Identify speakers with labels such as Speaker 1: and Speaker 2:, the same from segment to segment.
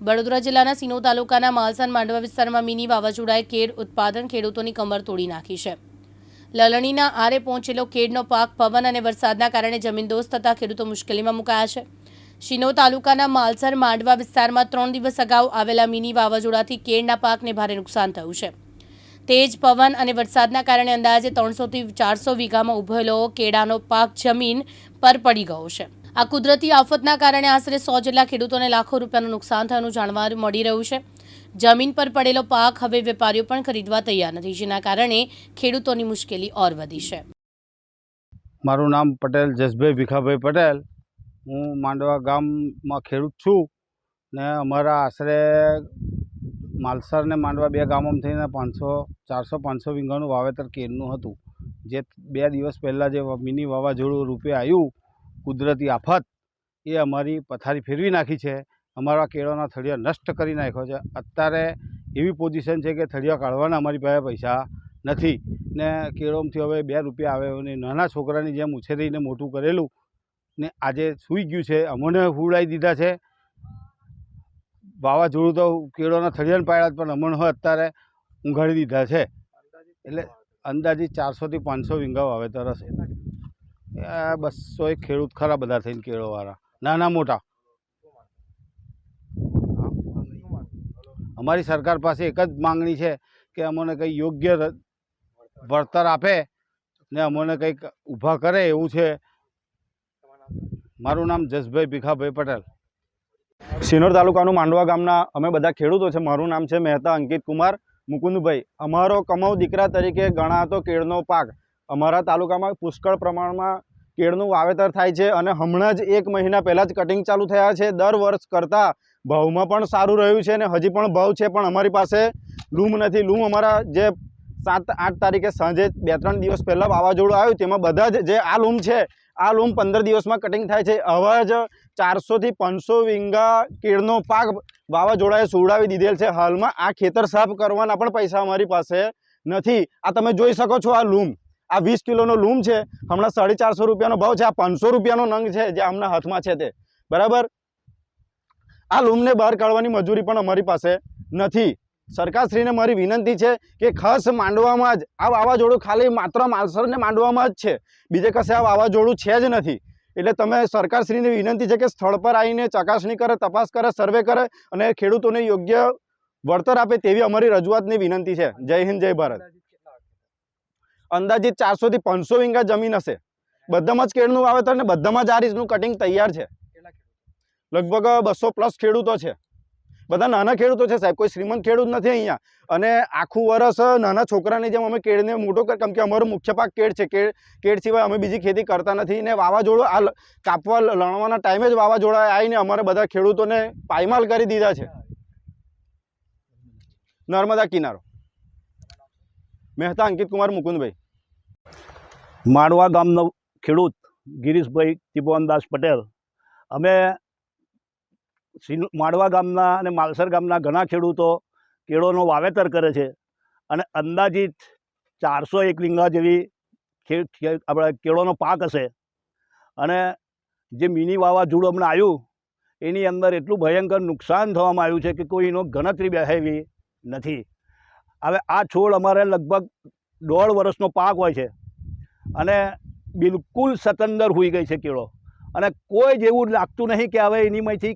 Speaker 1: વડોદરા જિલ્લાના સિનોર તાલુકાના માલસાન માંડવા વિસ્તારમાં મિની વાવાઝોડાએ કેળ ઉત્પાદન ખેડૂતોની કમર તોડી નાખી છે। લલણીના આરે પહોંચેલો કેળનો પાક પવન અને વરસાદના કારણે જમીનદોસ્ત થતા ખેડૂતો મુશ્કેલીમાં મુકાયા છે। સિનોર તાલુકાના માલસર માંડવા વિસ્તારમાં 3 દિવસ અગાઉ આવેલા મિની વાવાઝોડાથી કેળના પાકને ભારે નુકસાન થયું છે। તેજ પવન અને વરસાદના કારણે અંદાજે 300 થી 400 વીઘામાં ઉભેલો કેળાનો પાક જમીન પર પડી ગયો છે। આ કુદરતી આફતના કારણે આશરે 100 જેટલા ખેડૂતોને લાખો રૂપિયાનું નુકસાન થયાનું જાણવા મળી રહ્યું છે। જમીન પર પડેલો પાક હવે વેપારીઓ પણ ખરીદવા તૈયાર નથી, જેના કારણે ખેડૂતોની મુશ્કેલી ઓર વધી છે।
Speaker 2: મારું નામ પટેલ જસભાઈ ભીખાભાઈ પટેલ, હું માંડવા ગામમાં ખેડૂત છું ને અમારા આશરે માલસર ને માંડવા બે ગામોમાં થઈને 400-500 વીઘાનું વાવેતર કેળનું હતું, જે 2 દિવસ પહેલાં જે મિની વાવાઝોડું રૂપે આવ્યું કુદરતી આફત, એ અમારી પથારી ફેરવી નાખી છે। અમારા કેળાના થળિયા નષ્ટ કરી નાખ્યો છે। અત્યારે એવી પોઝિશન છે કે થળિયા કાઢવાના અમારી પાસે પૈસા નથી ને કેળોમાંથી હવે 2 રૂપિયા આવે અને નાના છોકરાની જેમ ઉછેરીને મોટું કરેલું ને આજે સૂઈ ગયું છે, અમને હુવડાવી દીધા છે। વાવાઝોડું તો કેળોના થળિયાને પાડ્યા પણ અમને અત્યારે ઊંઘાડી દીધા છે। એટલે અંદાજિત 400 થી 500 વીઘા વાવેતર હશે। 200 ખેડૂત ખરા બધા થઈને કેળોવાળા, નાના મોટા। અમારી સરકાર પાસે એક જ માંગણી છે કે અમને કંઈ યોગ્ય વળતર આપે ને અમને કંઈક ઊભા કરે એવું છે। મારું નામ જસભાઈ ભીખાભાઈ પટેલ,
Speaker 3: સિનોર તાલુકાનું માંડવા ગામના અમે બધા ખેડૂતો છે। મારું નામ છે મહેતા અંકિત કુમાર મુકુંદભાઈ। અમારો કમાઉ દીકરા તરીકે ગણાતો કેળનો પાક અમારા તાલુકામાં પુષ્કળ પ્રમાણમાં કેળનું વાવેતર થાય છે અને હમણાં જ 1 મહિના પહેલાં જ કટિંગ ચાલુ થયા છે। દર વર્ષ કરતાં ભાવમાં પણ સારું રહ્યું છે અને હજી પણ ભાવ છે, પણ અમારી પાસે લૂમ નથી। લૂમ અમારા જે 7-8 તારીખે સાંજે 2-3 દિવસ પહેલાં વાવાઝોડું આવ્યું તેમાં બધા જ જે આ લૂમ છે, આ લૂમ 15 દિવસમાં કટિંગ થાય છે। આવા જ 400 થી 500 વીઘા કેળનો પાક વાવાઝોડાએ સુવડાવી દીધેલ છે। હાલમાં આ ખેતર સાફ કરવાના પણ પૈસા અમારી પાસે નથી। આ તમે જોઈ શકો છો, આ લૂમ, આ 20 કિલોનો લૂમ છે, હમણાં 450 રૂપિયાનો ભાવ છે। આ 500 રૂપિયાનો નંગ છે જે આમના હાથમાં છે તે, બરાબર। આ લૂમને બહાર કાઢવાની મજૂરી પણ અમારી પાસે નથી। સરકારશ્રીને મારી વિનંતી છે કે ખાસ માંડવામાં જ આ વાવાઝોડું ખાલી માત્ર માલસરને માંડવામાં જ છે, બીજે કશે આ વાવાઝોડું છે જ નથી। એટલે તમે સરકારશ્રીને વિનંતી છે કે સ્થળ પર આવીને ચકાસણી કરે, તપાસ કરે, સર્વે કરે અને ખેડૂતોને યોગ્ય વળતર આપે તેવી અમારી રજૂઆતની વિનંતી છે। જય હિન્દ, જય ભારત। અંદાજિત 400 થી 500 વીઘા જમીન હશે, બધામાં જ કેળનું વાવેતર ને બધામાં જ આ રીતનું કટિંગ તૈયાર છે। લગભગ 200+ ખેડૂતો છે, બધા નાના ખેડૂતો છે સાહેબ, કોઈ શ્રીમંત ખેડૂત નથી અહીંયા। અને આખું વર્ષ નાના છોકરાની જેમ અમે કેળને મોટો કર, કેમ કે અમારો મુખ્ય પાક કેળ છે। કેળ સિવાય અમે બીજી ખેતી કરતા નથી ને વાવાઝોડું આ કાપવા લણવાના ટાઈમે જ વાવાઝોડા આવીને અમારા બધા ખેડૂતોને પાયમાલ કરી દીધા છે। નર્મદા કિનારો, મહેતા અંકિત કુમાર મુકુંદભાઈ।
Speaker 4: માંડવા ગામનો ખેડૂત ગિરીશભાઈ ત્રિભુવનદાસ પટેલ। અમે માંડવા ગામના અને માલસર ગામના ઘણા ખેડૂતો કેળોનું વાવેતર કરે છે અને અંદાજિત 401 વીઘા જેવી આપણે કેળોનો પાક હશે। અને જે મિની વાવાઝોડું હમણાં આવ્યું એની અંદર એટલું ભયંકર નુકસાન થવામાં આવ્યું છે કે કોઈનો ગણતરી બેસે એવી નથી। હવે આ છોડ અમારે લગભગ 1.5 વર્ષનો પાક હોય છે અને બિલકુલ સતંદર હોઈ ગઈ છે કેળો, અને કોઈ જેવું લાગતું નહીં કે હવે એનીમાંથી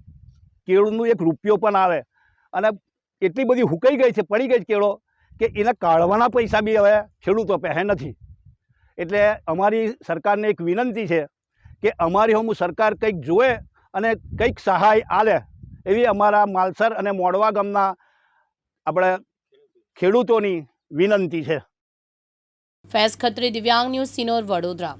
Speaker 4: કેળનું 1 રૂપિયો પણ આવે। અને એટલી બધી હુકાઈ ગઈ છે, પડી ગઈ છે કેળો, કે એને કાઢવાના પૈસા બી હવે ખેડૂતો પાસે નથી। એટલે અમારી સરકારને એક વિનંતી છે કે અમારી હમું સરકાર કંઈક જોવે અને કંઈક સહાય આલે એવી અમારા માલસર અને મોડવા ગામના આપણે ખેડૂતોની વિનંતી છે।
Speaker 1: ફૈઝ ખત્રી, દિવ્યાંગ ન્યૂઝ, સિનોર, વડોદરા।